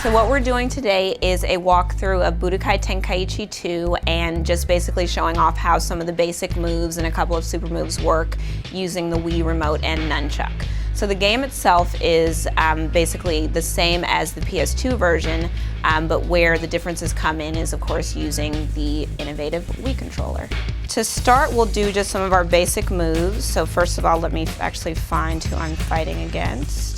So what we're doing today is a walkthrough of Budokai Tenkaichi 2 and just basically showing off how some of the basic moves and a couple of super moves work using the Wii remote and nunchuck. So the game itself is basically the same as the PS2 version, but where the differences come in is of course using the innovative Wii controller. To start, we'll do just some of our basic moves. So first of all, let me actually find who I'm fighting against.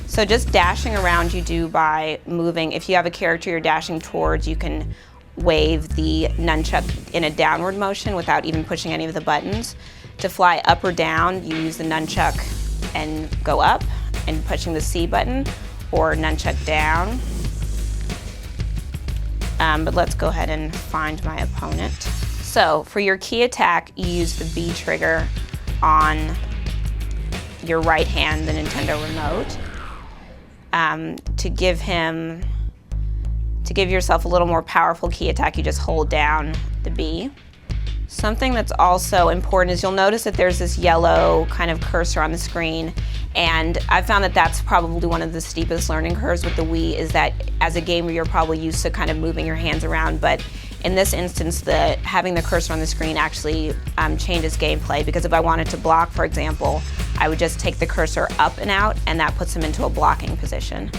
So just dashing around you do by moving. If you have a character you're dashing towards, you can wave the nunchuck in a downward motion without even pushing any of the buttons. To fly up or down, you use the nunchuck and go up and pushing the C button, or nunchuck down. But let's go ahead and find my opponent. So for your key attack, you use the B trigger on your right hand, the Nintendo remote. To give yourself a little more powerful key attack, you just hold down the B. Something that's also important is you'll notice that there's this yellow kind of cursor on the screen, and I found that that's probably one of the steepest learning curves with the Wii, is that as a gamer you're probably used to kind of moving your hands around, but in this instance having the cursor on the screen actually changes gameplay, because if I wanted to block, for example, I would just take the cursor up and out, and that puts them into a blocking position.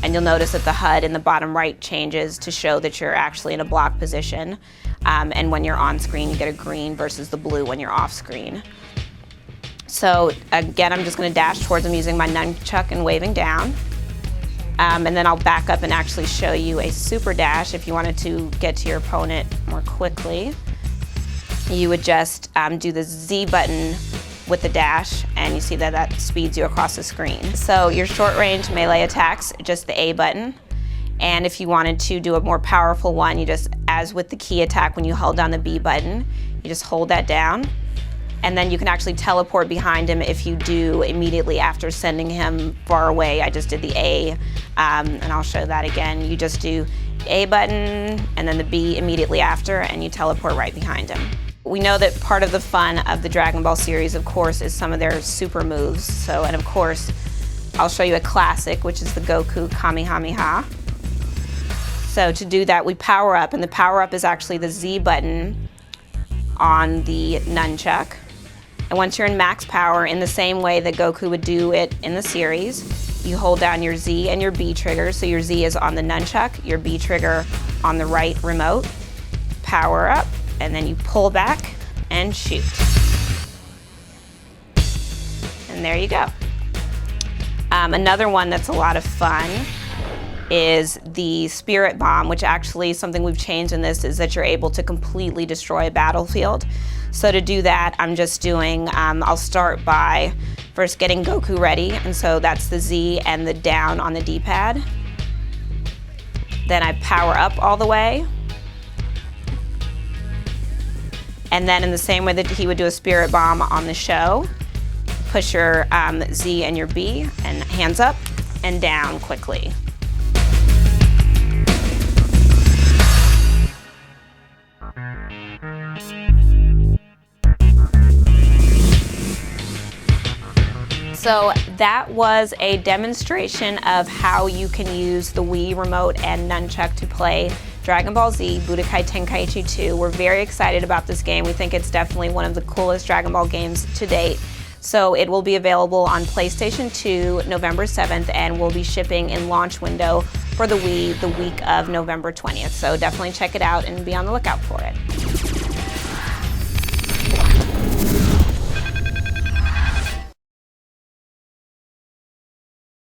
And you'll notice that the HUD in the bottom right changes to show that you're actually in a block position. And when you're on screen, you get a green versus the blue when you're off screen. So again, I'm just going to dash towards them using my nunchuck and waving down. And then I'll back up and actually show you a super dash if you wanted to get to your opponent more quickly. You would just do the Z button with the dash, and you see that that speeds you across the screen. So your short range melee attacks, just the A button. And if you wanted to do a more powerful one, you just, as with the key attack, when you hold down the B button, you just hold that down. And then you can actually teleport behind him if you do immediately after sending him far away. I just did the A, and I'll show that again. You just do A button and then the B immediately after, and you teleport right behind him. We know that part of the fun of the Dragon Ball series, of course, is some of their super moves. So, and of course, I'll show you a classic, which is the Goku Kamehameha. So to do that, we power up, and the power up is actually the Z button on the nunchuck. And once you're in max power, in the same way that Goku would do it in the series, you hold down your Z and your B trigger. So your Z is on the nunchuck, your B trigger on the right remote, power up, and then you pull back and shoot. And there you go. Another one that's a lot of fun is the Spirit Bomb, which actually something we've changed in this is that you're able to completely destroy a battlefield. So to do that, I'm just doing, I'll start by first getting Goku ready, and so that's the Z and the down on the D-pad. Then I power up all the way. And then in the same way that he would do a Spirit Bomb on the show, push your Z and your B, and hands up and down quickly. So that was a demonstration of how you can use the Wii remote and nunchuck to play Dragon Ball Z Budokai Tenkaichi 2. We're very excited about this game. We think it's definitely one of the coolest Dragon Ball games to date. So it will be available on PlayStation 2 November 7th, and will be shipping in launch window for the Wii the week of November 20th. So definitely check it out and be on the lookout for it.